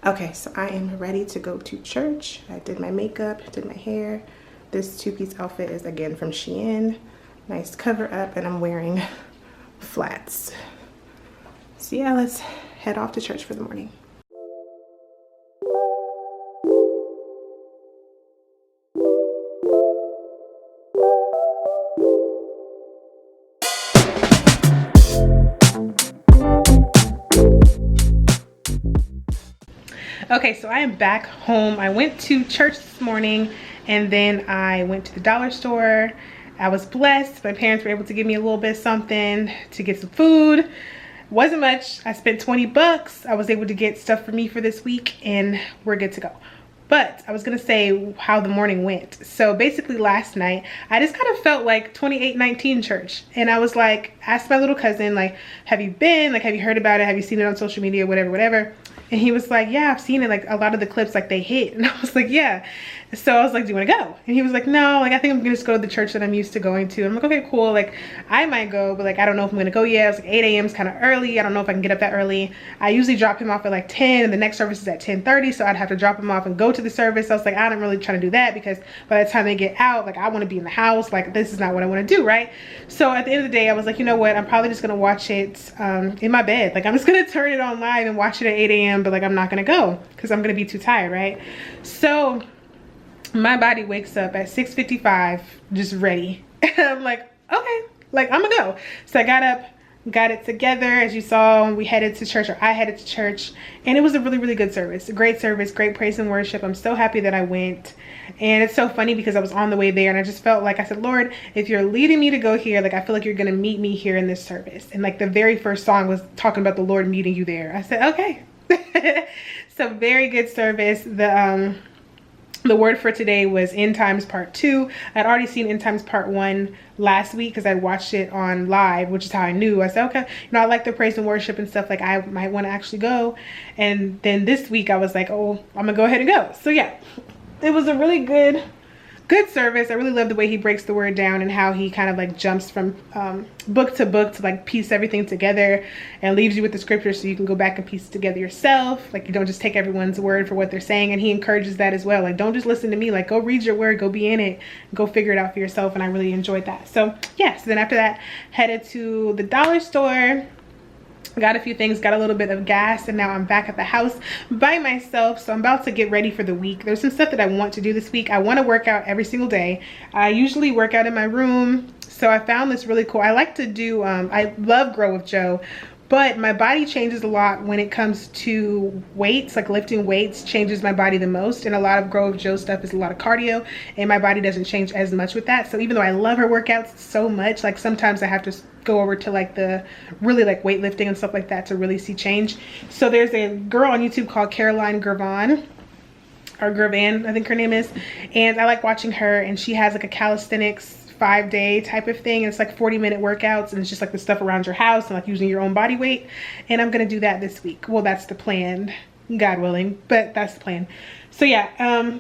Okay, so I am ready to go to church. I did my makeup, did my hair. This two-piece outfit is again from Shein. Nice cover up, and I'm wearing flats. So yeah, let's head off to church for the morning. Okay, so I am back home. I went to church this morning and then I went to the dollar store. I was blessed. My parents were able to give me a little bit of something to get some food. Wasn't much. I spent 20 bucks. I was able to get stuff for me for this week and we're good to go. But I was gonna say how the morning went. So basically last night, I just kind of felt like 2819 church. And I was like, asked my little cousin, like, have you been? Like, have you heard about it? Have you seen it on social media? Whatever, whatever. And he was like, yeah, I've seen it. Like a lot of the clips, like they hit. And I was like, yeah. So I was like, do you want to go? And he was like, no, like I think I'm gonna just go to the church that I'm used to going to. I'm like, okay, cool. Like I might go, but like I don't know if I'm gonna go yet. I was like 8 a.m. is kind of early. I don't know if I can get up that early. I usually drop him off at like 10 and the next service is at 10:30. So I'd have to drop him off and go to the service. I was like, I don't really try to do that because by the time they get out, like I want to be in the house. Like this is not what I want to do, right? So at the end of the day, I was like, you know what? I'm probably just gonna watch it in my bed. Like I'm just gonna turn it on live and watch it at 8 a.m. But like I'm not gonna go because I'm gonna be too tired, right? So my body wakes up at 6:55 just ready. And I'm like, okay, like I'm gonna go. So I got up, got it together. As you saw, we headed to church, or I headed to church, and it was a really, really good service. A great service, great praise and worship. I'm so happy that I went. And it's so funny because I was on the way there and I just felt like, I said, Lord, if you're leading me to go here, like I feel like you're gonna meet me here in this service. And like the very first song was talking about the Lord meeting you there. I said, okay. So very good service. The word for today was End Times Part 2. I'd already seen End Times Part 1 last week because I watched it on live, which is how I knew. I said, okay, you know, I like the praise and worship and stuff. Like I might want to actually go. And then this week I was like, oh, I'm gonna go ahead and go. So yeah, it was a really good service. I really love the way he breaks the word down and how he kind of like jumps from book to like piece everything together and leaves you with the scripture so you can go back and piece it together yourself. Like you don't just take everyone's word for what they're saying, and he encourages that as well. Like don't just listen to me, like go read your word, go be in it, go figure it out for yourself. And I really enjoyed that. So yeah, so then after that, headed to the dollar store, got a few things, got a little bit of gas, and now I'm back at the house by myself. So I'm about to get ready for the week. There's some stuff that I want to do this week. I want to work out every single day. I usually work out in my room. So I found this really cool. I like to do, I love Grow with Joe, but my body changes a lot when it comes to weights. Like lifting weights changes my body the most, and a lot of Grow with Joe stuff is a lot of cardio, and my body doesn't change as much with that. So even though I love her workouts so much, like sometimes I have to go over to like the really like weightlifting and stuff like that to really see change. So there's a girl on YouTube called Caroline Gervan, or Gervan, I think her name is, and I like watching her, and she has like a calisthenics 5-day type of thing. It's like 40-minute workouts, and it's just like the stuff around your house and like using your own body weight. And I'm gonna do that this week. Well, that's the plan, God willing, but that's the plan. So yeah,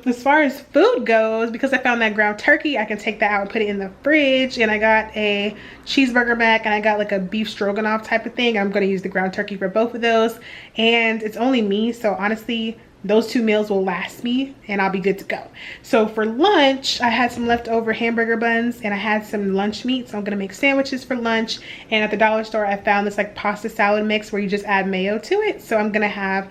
as far as food goes, because I found that ground turkey, I can take that out and put it in the fridge. And I got a cheeseburger mac, and I got like a beef stroganoff type of thing. I'm gonna use the ground turkey for both of those, and it's only me, so honestly those 2 meals will last me and I'll be good to go. So for lunch, I had some leftover hamburger buns and I had some lunch meat. So I'm gonna make sandwiches for lunch. And at the dollar store, I found this like pasta salad mix where you just add mayo to it. So I'm gonna have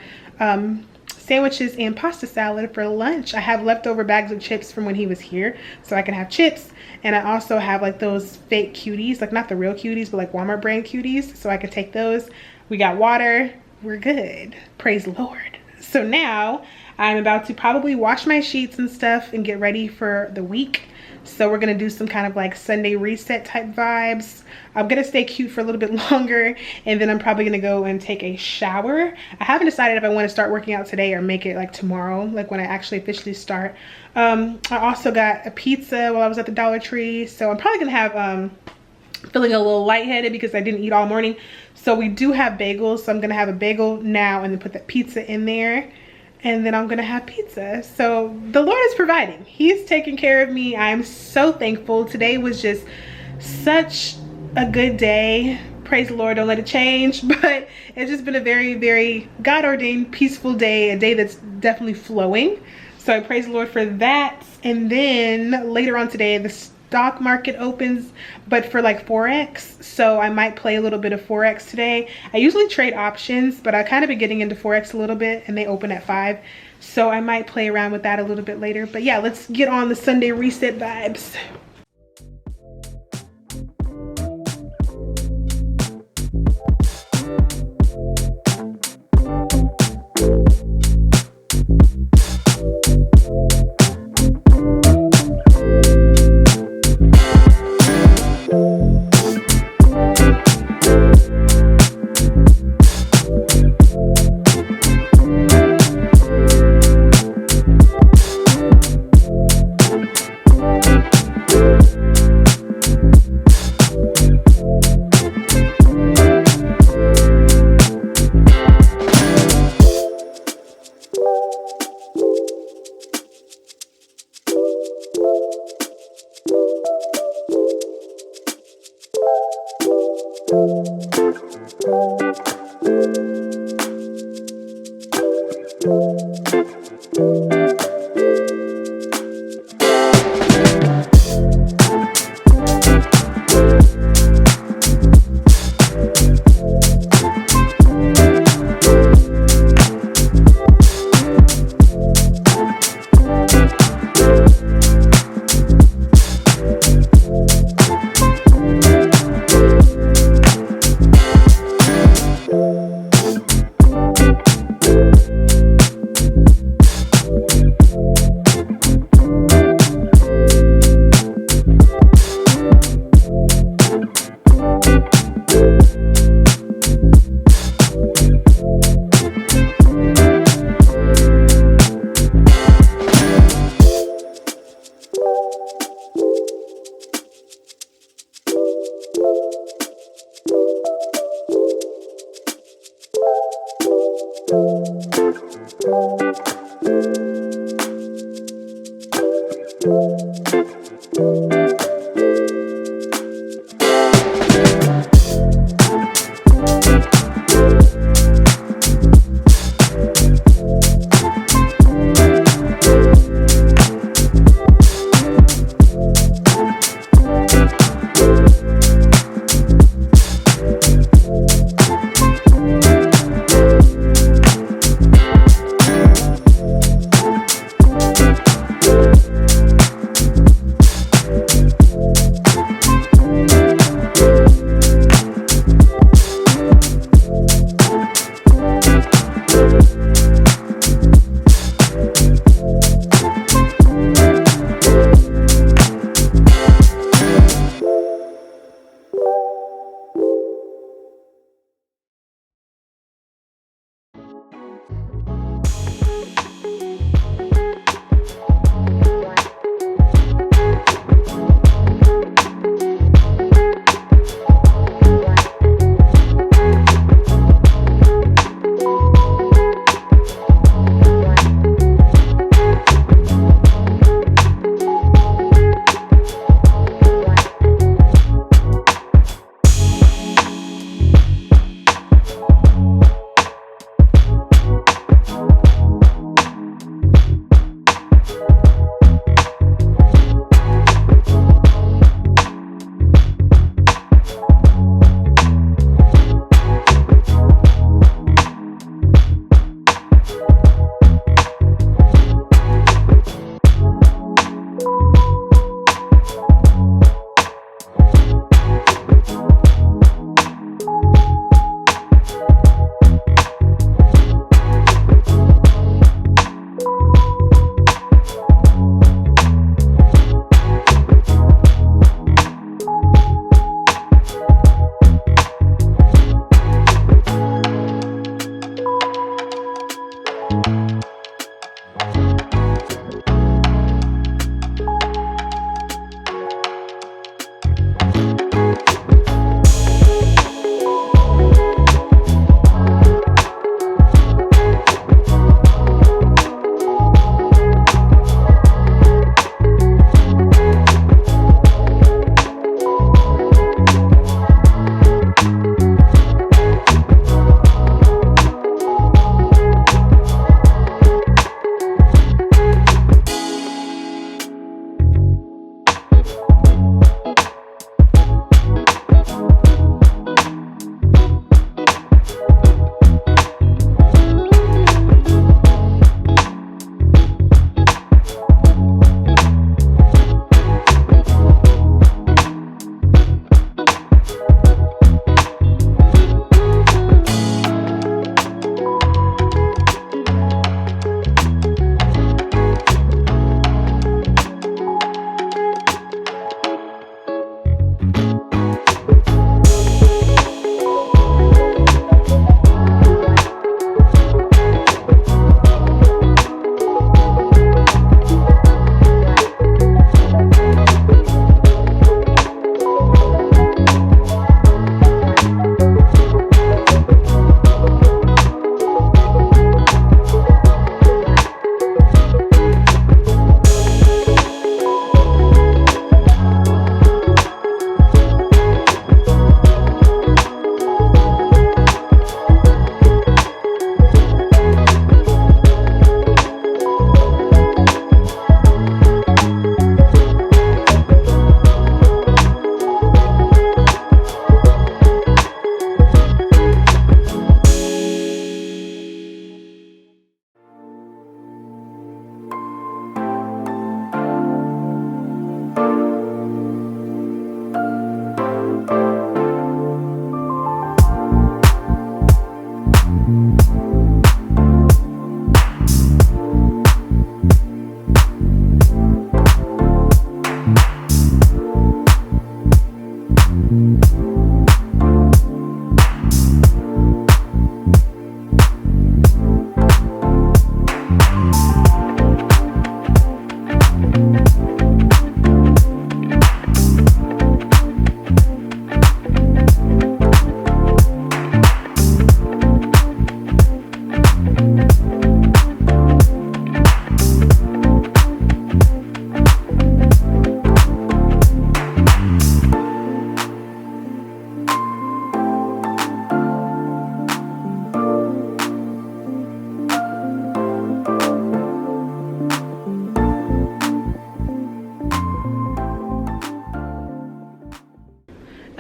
sandwiches and pasta salad for lunch. I have leftover bags of chips from when he was here, so I can have chips. And I also have like those fake cuties, like not the real cuties, but like Walmart brand cuties. So I can take those. We got water, we're good. Praise the Lord. So now I'm about to probably wash my sheets and stuff and get ready for the week. So we're gonna do some kind of like Sunday reset type vibes. I'm gonna stay cute for a little bit longer, and then I'm probably gonna go and take a shower. I haven't decided if I want to start working out today or make it like tomorrow, like when I actually officially start. I also got a pizza while I was at the Dollar Tree, so I'm probably gonna have feeling a little lightheaded because I didn't eat all morning. So we do have bagels, so I'm gonna have a bagel now and then put that pizza in there, and then I'm gonna have pizza. So the Lord is providing. He's taking care of me. I'm so thankful. Today was just such a good day. praise the Lord, don't let it change. But it's just been a very, very God-ordained, peaceful day, a day that's definitely flowing. So I praise the Lord for that. And then later on today, the stock market opens, but for like Forex. So I might play a little bit of Forex today. I usually trade options, but I kind of been getting into Forex a little bit, and they open at 5. So I might play around with that a little bit later. But yeah, let's get on the Sunday reset vibes.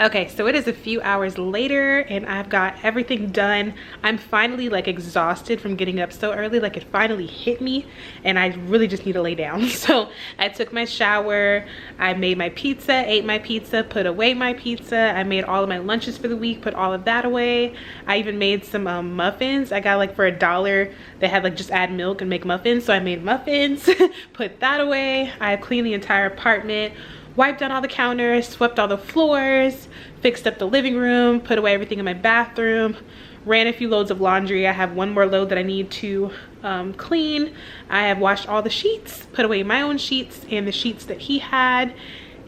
Okay, so it is a few hours later and I've got everything done. I'm finally like exhausted from getting up so early. Like it finally hit me and I really just need to lay down. So I took my shower, I made my pizza, ate my pizza, put away my pizza. I made all of my lunches for the week, put all of that away. I even made some muffins. I got like for $1, they had like just add milk and make muffins. So I made muffins, put that away. I cleaned the entire apartment, wiped down all the counters, swept all the floors, fixed up the living room, put away everything in my bathroom, ran a few loads of laundry. I have one more load that I need to clean. I have washed all the sheets, put away my own sheets and the sheets that he had.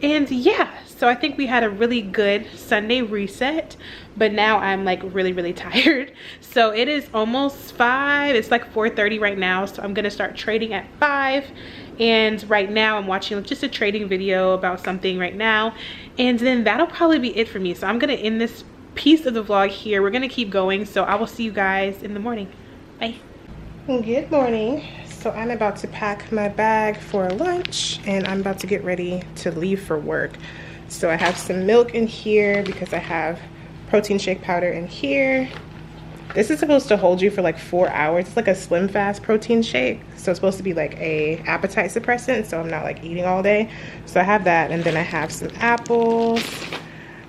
And yeah, so I think we had a really good Sunday reset, but now I'm like really tired. So it is almost 5, it's like 4:30 right now. So I'm gonna start trading at 5. And right now I'm watching just a trading video about something right now. And then that'll probably be it for me. So I'm gonna end this piece of the vlog here. We're gonna keep going. So I will see you guys in the morning. Bye. Good morning. So I'm about to pack my bag for lunch and I'm about to get ready to leave for work. So I have some milk in here because I have protein shake powder in here. This is supposed to hold you for like 4 hours. It's like a slim fast protein shake. So it's supposed to be like a appetite suppressant, so I'm not like eating all day. So I have that, and then I have some apples.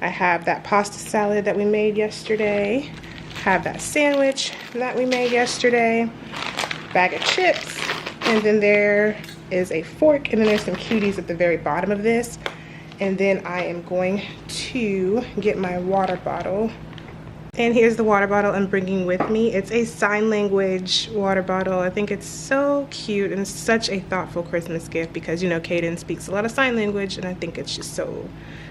I have that pasta salad that we made yesterday. I have that sandwich that we made yesterday. Bag of chips, and then there is a fork, and then there's some cuties at the very bottom of this. And then I am going to get my water bottle. And here's the water bottle I'm bringing with me. It's a sign language water bottle. I think it's so cute and such a thoughtful Christmas gift because, you know, Kaden speaks a lot of sign language and I think it's just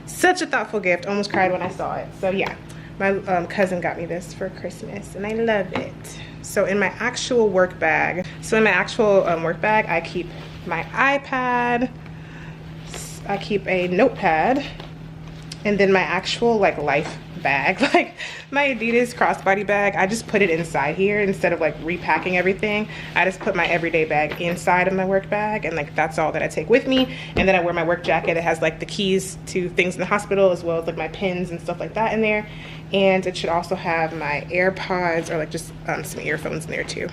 such a thoughtful gift. Almost cried when I saw it. So yeah, my cousin got me this for Christmas and I love it. So in my actual work bag, I keep my iPad, I keep a notepad, and then my actual like life bag, like my Adidas crossbody bag, I just put it inside here instead of like repacking everything. I just put my everyday bag inside of my work bag, and like that's all that I take with me. And then I wear my work jacket. It has like the keys to things in the hospital as well as like my pins and stuff like that in there. And it should also have my AirPods or like just some earphones in there too.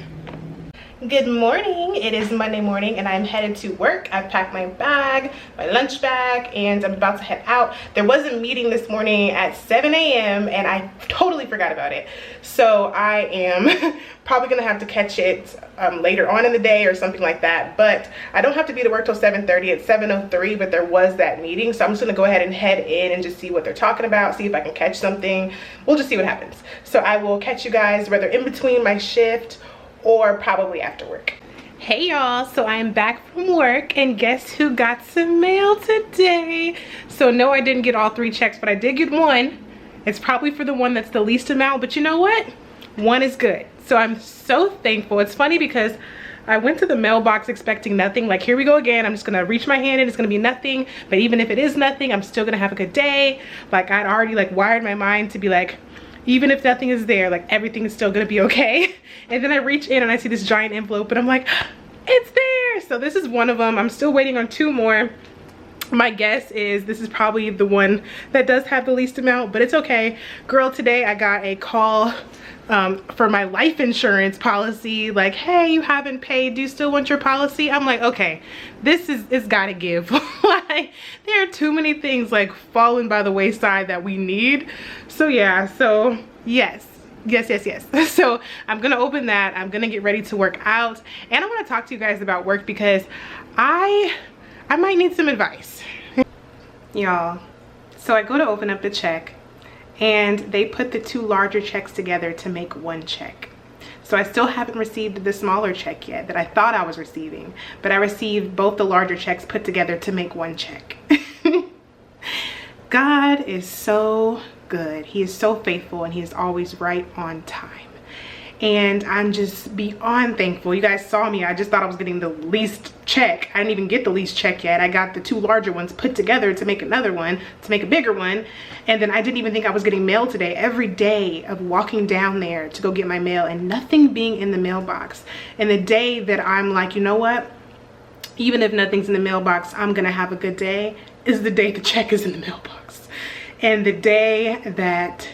Good morning. It is Monday morning and I'm headed to work. I've packed my bag, my lunch bag, and I'm about to head out. There was a meeting this morning at 7 a.m. and I totally forgot about it. So I am probably gonna have to catch it later on in the day or something like that. But I don't have to be to work till 7:30. It's 7:03, but there was that meeting. So I'm just gonna go ahead and head in and just see what they're talking about, see if I can catch something. We'll just see what happens. So I will catch you guys whether in between my shift or probably after work. Hey y'all, so I am back from work and guess who got some mail today? So no, I didn't get all 3 checks, but I did get one. It's probably for the one that's the least amount, but you know what? One is good. So I'm so thankful. It's funny because I went to the mailbox expecting nothing. Like, here we go again. I'm just gonna reach my hand in, it's gonna be nothing. But even if it is nothing, I'm still gonna have a good day. Like, I'd already like wired my mind to be like, even if nothing is there, like everything is still gonna be okay. And then I reach in and I see this giant envelope and I'm like, it's there. So this is one of them. I'm still waiting on 2 more. My guess is this is probably the one that does have the least amount, but it's okay. Girl, today I got a call for my life insurance policy, like, hey, you haven't paid, do you still want your policy? I'm like, okay, this is, it's gotta give. Like, there are too many things like falling by the wayside that we need. So yeah, so yes. So I'm gonna open that. I'm gonna get ready to work out, and I want to talk to you guys about work because I might need some advice, y'all. So I go to open up the check and they put the 2 larger checks together to make 1 check. So I still haven't received the smaller check yet that I thought I was receiving, but I received both the larger checks put together to make 1 check. God is so good. He is so faithful and he is always right on time. And I'm just beyond thankful. You guys saw me. I just thought I was getting the least check. I didn't even get the least check yet. I got the 2 larger ones put together to make another one, to make a bigger one. And then I didn't even think I was getting mail today. Every day of walking down there to go get my mail and nothing being in the mailbox. And the day that I'm like, you know what? Even if nothing's in the mailbox, I'm gonna have a good day, is the day the check is in the mailbox. and the day that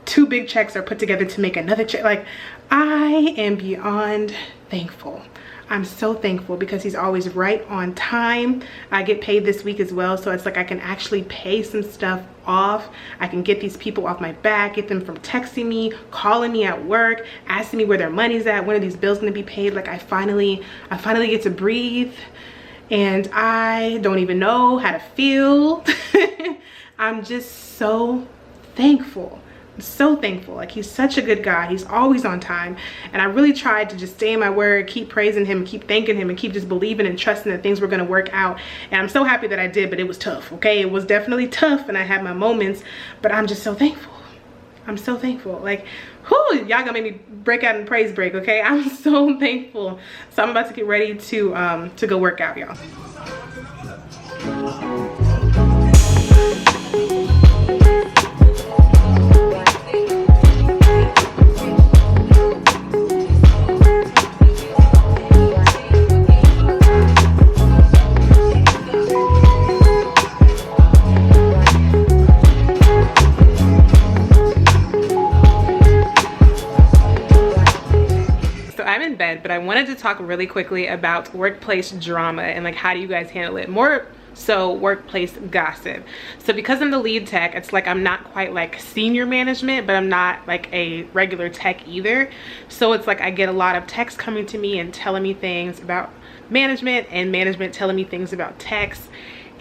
2 big checks are put together to make another check, like, I am beyond thankful. I'm so thankful because he's always right on time. I get paid this week as well, so it's like I can actually pay some stuff off. I can get these people off my back, get them from texting me, calling me at work, asking me where their money's at, when are these bills gonna be paid. Like I finally get to breathe, and I don't even know how to feel. I'm just so thankful. So thankful. Like, he's such a good guy. He's always on time, and I really tried to just stay in my word, keep praising him, keep thanking him, and keep just believing and trusting that things were going to work out. And I'm so happy that I did, but it was tough. Okay, it was definitely tough, and I had my moments, but I'm just so thankful. I'm so thankful. Like, whoo, y'all gonna make me break out in praise break. Okay, I'm so thankful. So I'm about to get ready to go work out, y'all. But I wanted to talk really quickly about workplace drama and like, how do you guys handle it? More so workplace gossip. So because I'm the lead tech, it's like I'm not quite like senior management, but I'm not like a regular tech either. So it's like I get a lot of techs coming to me and telling me things about management, and management telling me things about techs,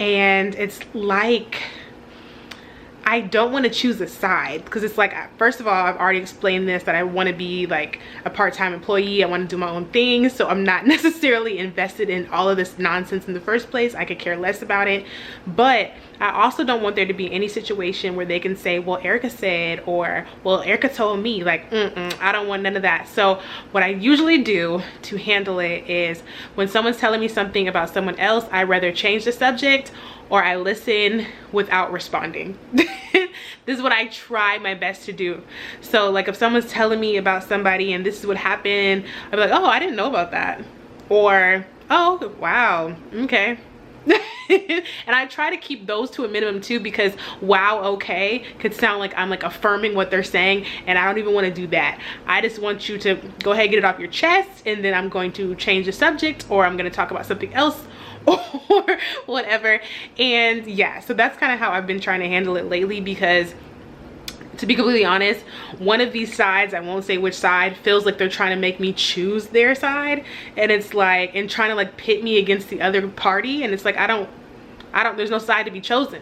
and it's like I don't want to choose a side, because it's like, first of all, I've already explained this, that I want to be like a part-time employee. I want to do my own thing, so I'm not necessarily invested in all of this nonsense in the first place. I could care less about it. But I also don't want there to be any situation where they can say, well, Erica said, or well, Erica told me. Like, I don't want none of that. So what I usually do to handle it is, when someone's telling me something about someone else, I rather change the subject, or I listen without responding. This is what I try my best to do. So like, if someone's telling me about somebody and this is what happened, I'll be like, oh, I didn't know about that. Or, oh, wow, okay. And I try to keep those to a minimum too, because wow, okay could sound like I'm like affirming what they're saying, and I don't even want to do that. I just want you to go ahead and get it off your chest, and then I'm going to change the subject, or I'm going to talk about something else, or whatever. And yeah, so that's kind of how I've been trying to handle it lately, because to be completely honest, one of these sides, I won't say which side, feels like they're trying to make me choose their side, and it's like, and trying to like pit me against the other party, and it's like, I don't, there's no side to be chosen.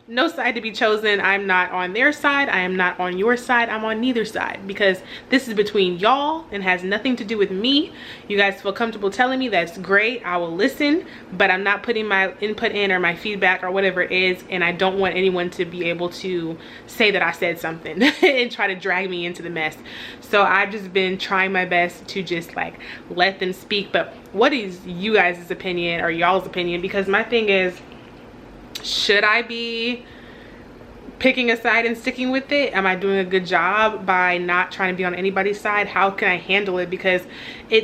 No side to be chosen. I'm not on their side, I am not on your side, I'm on neither side, because this is between y'all and has nothing to do with me. You guys feel comfortable telling me, that's great, I will listen, but I'm not putting my input in, or my feedback, or whatever it is, and I don't want anyone to be able to say that I said something and try to drag me into the mess. So I've just been trying my best to just like let them speak. But what is you guys' opinion, or y'all's opinion? Because my thing is, should I be picking a side and sticking with it? Am I doing a good job by not trying to be on anybody's side? How can I handle it? Because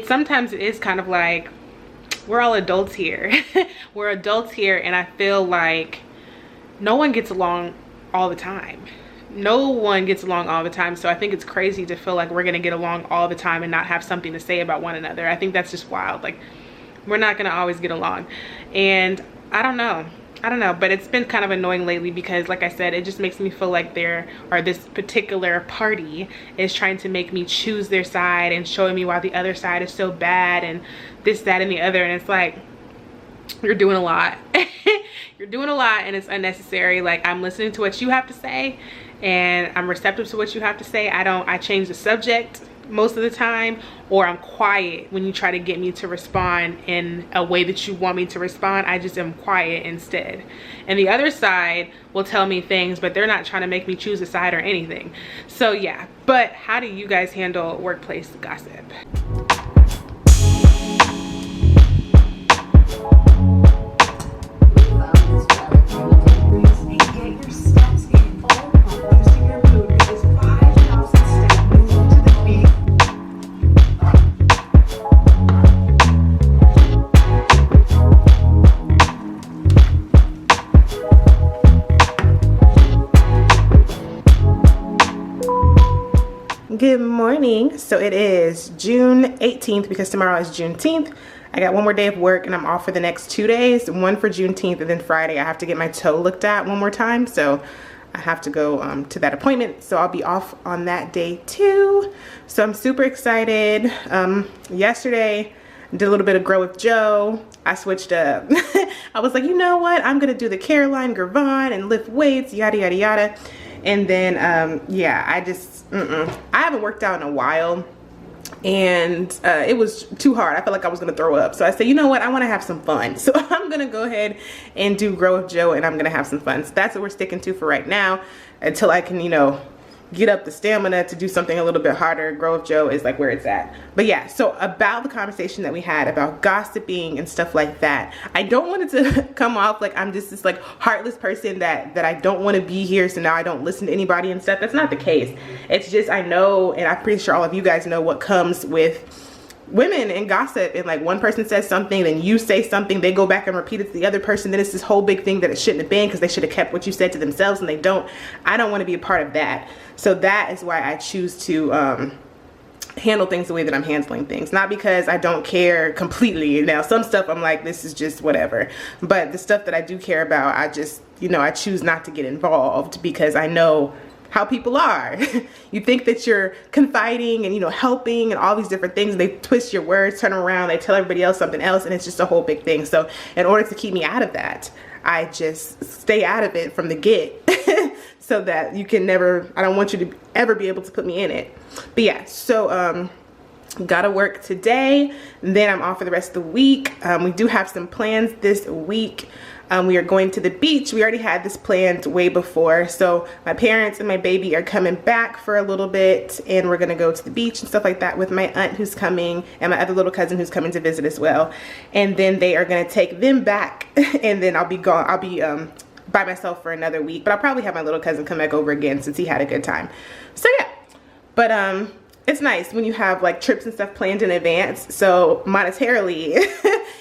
sometimes it is kind of like, we're all adults here. We're adults here, and I feel like no one gets along all the time. No one gets along all the time. So I think it's crazy to feel like we're gonna get along all the time and not have something to say about one another. I think that's just wild. Like, we're not gonna always get along. And I don't know, but it's been kind of annoying lately, because like I said, it just makes me feel like this particular party is trying to make me choose their side, and showing me why the other side is so bad, and this, that, and the other. And it's like, you're doing a lot. You're doing a lot, and it's unnecessary. Like, I'm listening to what you have to say, and I'm receptive to what you have to say. I change the subject most of the time, or I'm quiet when you try to get me to respond in a way that you want me to respond. I just am quiet instead. And the other side will tell me things, but they're not trying to make me choose a side or anything. So yeah, but how do you guys handle workplace gossip? Good morning. So it is June 18th because tomorrow is Juneteenth. I got one more day of work and I'm off for the next 2 days, one for Juneteenth, and then Friday I have to get my toe looked at one more time. So I have to go to that appointment. So I'll be off on that day too. So I'm super excited. Yesterday did a little bit of Grow with Joe. I switched up. I was like, you know what? I'm gonna do the Caroline Gravon and lift weights, yada, yada, yada. And then, yeah, I haven't worked out in a while, and it was too hard. I felt like I was gonna throw up. So I said, you know what? I wanna have some fun. So I'm gonna go ahead and do Grow with Joe, and I'm gonna have some fun. So that's what we're sticking to for right now until I can, you know, get up the stamina to do something a little bit harder. Grow with Joe is like where it's at. But yeah, so about the conversation that we had about gossiping and stuff like that, I don't want it to come off like I'm just this like heartless person that I don't want to be here, so now I don't listen to anybody and stuff. That's not the case. It's just I know, and I'm pretty sure all of you guys know what comes with women and gossip, and like one person says something, then you say something, they go back and repeat it to the other person, then it's this whole big thing that it shouldn't have been because they should have kept what you said to themselves, and they don't. I don't want to be a part of that. So that is why I choose to handle things the way that I'm handling things. Not because I don't care completely. Now some stuff I'm like, this is just whatever, but the stuff that I do care about, I just, you know, I choose not to get involved because I know how people are. You think that you're confiding and, you know, helping and all these different things. They twist your words, turn around, they tell everybody else something else, and it's just a whole big thing. So in order to keep me out of that, I just stay out of it from the get so that you can never, I don't want you to ever be able to put me in it. But yeah, so gotta work today, then I'm off for the rest of the week. We do have some plans this week. We are going to the beach. We already had this planned way before. So my parents and my baby are coming back for a little bit, and we're gonna go to the beach and stuff like that with my aunt who's coming and my other little cousin who's coming to visit as well. And then they are gonna take them back, and then I'll be gone. I'll be by myself for another week, but I'll probably have my little cousin come back over again since he had a good time. So yeah, but it's nice when you have like trips and stuff planned in advance. So monetarily,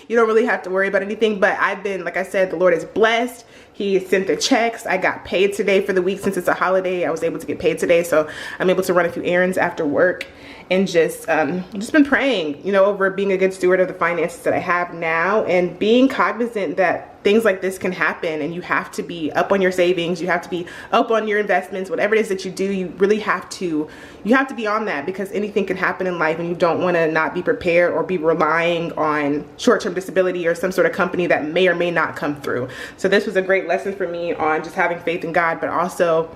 you don't really have to worry about anything. But I've been, like I said, the Lord is blessed. He sent the checks. I got paid today for the week since it's a holiday. I was able to get paid today. So I'm able to run a few errands after work and just been praying, you know, over being a good steward of the finances that I have now and being cognizant that things like this can happen, and you have to be up on your savings, you have to be up on your investments, whatever it is that you do, you really have to, be on that, because anything can happen in life and you don't want to not be prepared or be relying on short-term disability or some sort of company that may or may not come through. So this was a great lesson for me on just having faith in God, but also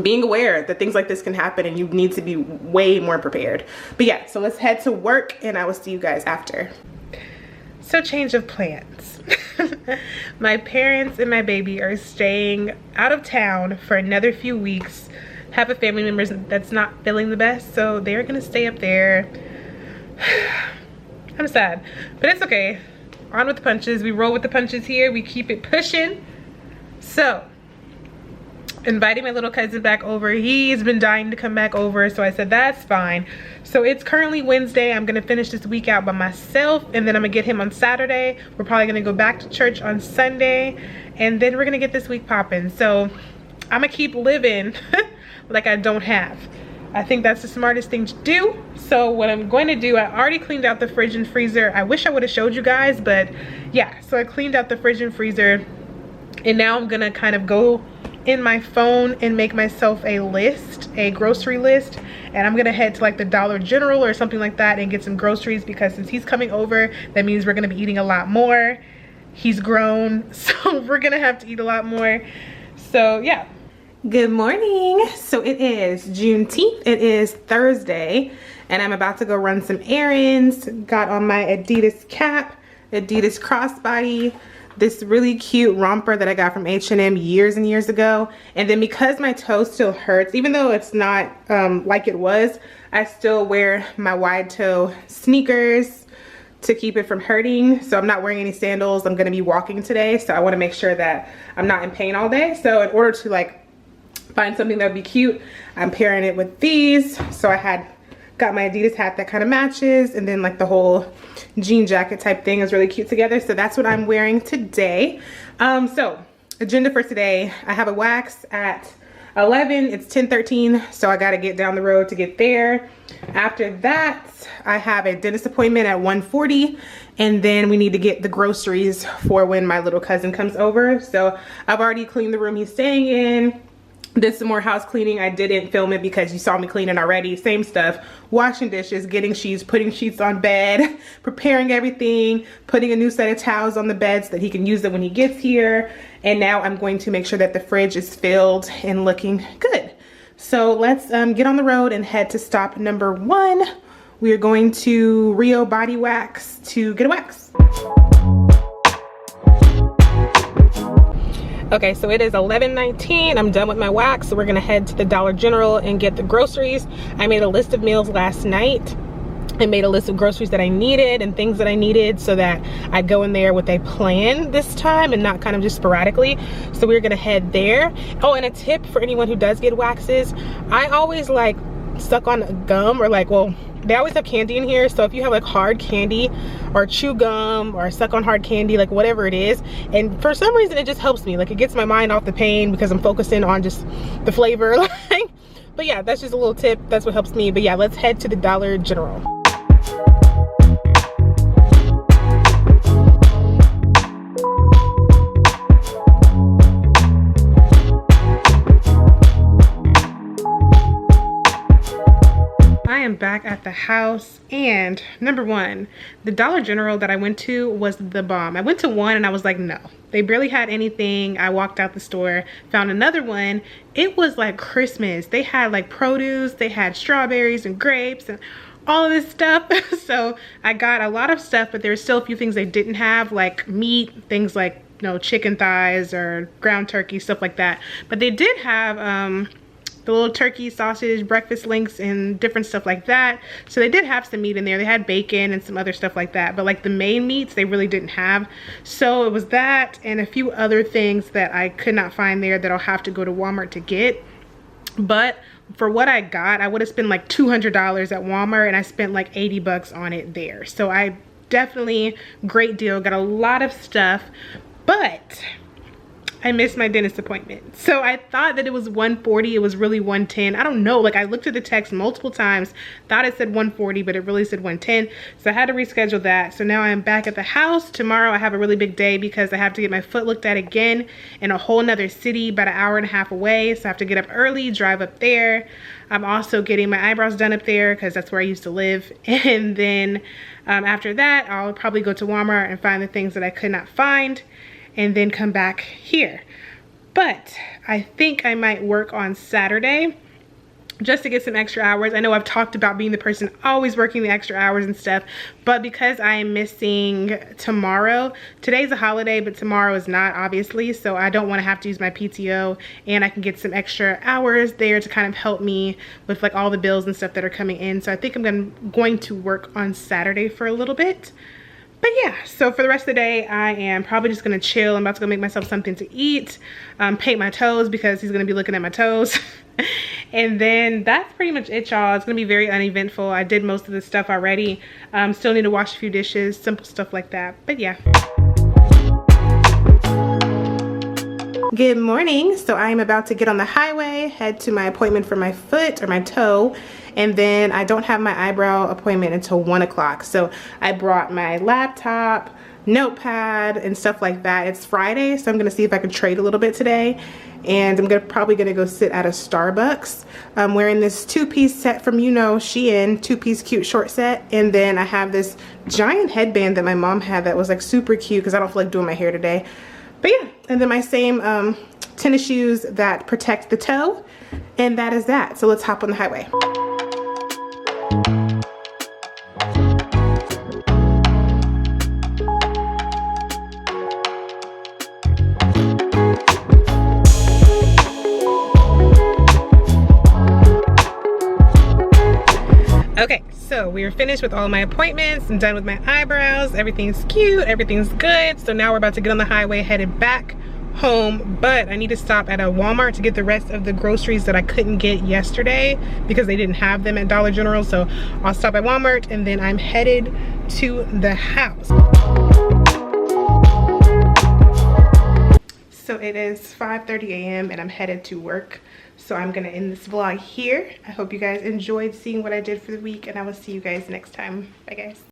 being aware that things like this can happen and you need to be way more prepared. But yeah, so let's head to work and I will see you guys after. So change of plans. My parents and my baby are staying out of town for another few weeks. Have a family member that's not feeling the best, so they're gonna stay up there. I'm sad, but it's okay. On with the punches. We roll with the punches here. We keep it pushing. So inviting my little cousin back over. He's been dying to come back over, so I said that's fine. So it's currently Wednesday. I'm gonna finish this week out by myself, and then I'm gonna get him on Saturday. We're probably gonna go back to church on Sunday, and then we're gonna get this week popping. So I'm gonna keep living like I don't have. I think that's the smartest thing to do. So what I'm going to do, I already cleaned out the fridge and freezer. I wish I would have showed you guys, but yeah, so I cleaned out the fridge and freezer, and now I'm gonna kind of go in my phone and make myself a list, a grocery list, and I'm gonna head to like the Dollar General or something like that and get some groceries, because since he's coming over, that means we're gonna be eating a lot more. He's grown, so we're gonna have to eat a lot more. So yeah. Good morning. So it is Juneteenth. It is Thursday, and I'm about to go run some errands. Got on my Adidas cap, Adidas crossbody, this really cute romper that I got from H&M years and years ago. And then because my toe still hurts, even though it's not like it was, I still wear my wide toe sneakers to keep it from hurting. So I'm not wearing any sandals. I'm gonna be walking today, so I wanna make sure that I'm not in pain all day. So in order to like find something that would be cute, I'm pairing it with these. So I got my Adidas hat that kind of matches, and then like the whole jean jacket type thing is really cute together. So that's what I'm wearing today. So agenda for today, I have a wax at 11, it's 10:13, so I gotta get down the road to get there. After that, I have a dentist appointment at 1:40, and then we need to get the groceries for when my little cousin comes over. So I've already cleaned the room he's staying in, did some more house cleaning. I didn't film it because you saw me cleaning already. Same stuff, washing dishes, getting sheets, putting sheets on bed, preparing everything, putting a new set of towels on the bed so that he can use it when he gets here. And now I'm going to make sure that the fridge is filled and looking good. So let's get on the road and head to stop number 1. We are going to Rio Body Wax to get a wax. Okay, so it is 11:19. I'm done with my wax, so we're gonna head to the Dollar General and get the groceries. I made a list of meals last night. I made a list of groceries that I needed and things that I needed so that I'd go in there with a plan this time and not kind of just sporadically. So we're gonna head there. Oh, and a tip for anyone who does get waxes, I always like suck on gum, or like, well, they always have candy in here, so if you have like hard candy or chew gum or suck on hard candy, like whatever it is, and for some reason it just helps me, like it gets my mind off the pain because I'm focusing on just the flavor. But yeah, that's just a little tip, that's what helps me. But yeah, let's head to the Dollar General. I am back at the house, and number 1, the Dollar General that I went to was the bomb. I went to one and I was like, no, they barely had anything. I walked out the store, found another one. It was like Christmas. They had like produce, they had strawberries and grapes and all of this stuff. So I got a lot of stuff, but there's still a few things they didn't have, like meat, things like, you know, chicken thighs or ground turkey, stuff like that. But they did have the little turkey sausage breakfast links and different stuff like that. So they did have some meat in there. They had bacon and some other stuff like that, but like the main meats they really didn't have. So it was that and a few other things that I could not find there that I'll have to go to Walmart to get. But for what I got, I would have spent like $200 at Walmart, and I spent like 80 bucks on it there. So I definitely, great deal, got a lot of stuff, but I missed my dentist appointment. So I thought that it was 140, it was really 110. I don't know, like I looked at the text multiple times, thought it said 140, but it really said 110. So I had to reschedule that. So now I'm back at the house. Tomorrow I have a really big day because I have to get my foot looked at again in a whole nother city, about an hour and a half away. So I have to get up early, drive up there. I'm also getting my eyebrows done up there because that's where I used to live. And then after that, I'll probably go to Walmart and find the things that I could not find, and then come back here. But I think I might work on Saturday just to get some extra hours. I know I've talked about being the person always working the extra hours and stuff, but because I am missing tomorrow, today's a holiday, but tomorrow is not, obviously, so I don't want to have to use my PTO, and I can get some extra hours there to kind of help me with like all the bills and stuff that are coming in. So I think I'm going to work on Saturday for a little bit. But yeah, so for the rest of the day, I am probably just gonna chill. I'm about to go make myself something to eat, paint my toes because he's gonna be looking at my toes. And then that's pretty much it, y'all. It's gonna be very uneventful. I did most of the stuff already. Still need to wash a few dishes, simple stuff like that, but yeah. Good morning. So I'm about to get on the highway, head to my appointment for my foot or my toe, and then I don't have my eyebrow appointment until 1 o'clock. So I brought my laptop, notepad, and stuff like that. It's Friday, so I'm gonna see if I can trade a little bit today. And I'm probably gonna go sit at a Starbucks. I'm wearing this 2-piece set from, you know, Shein, 2-piece cute short set. And then I have this giant headband that my mom had that was like super cute because I don't feel like doing my hair today. But yeah, and then my same tennis shoes that protect the toe, and that is that. So let's hop on the highway. Okay, so we are finished with all my appointments. I'm done with my eyebrows. Everything's cute, everything's good. So now we're about to get on the highway, headed back home. But I need to stop at a Walmart to get the rest of the groceries that I couldn't get yesterday because they didn't have them at Dollar General. So I'll stop at Walmart and then I'm headed to the house. So it is 5:30 a.m. and I'm headed to work. So I'm gonna end this vlog here. I hope you guys enjoyed seeing what I did for the week, and I will see you guys next time. Bye guys.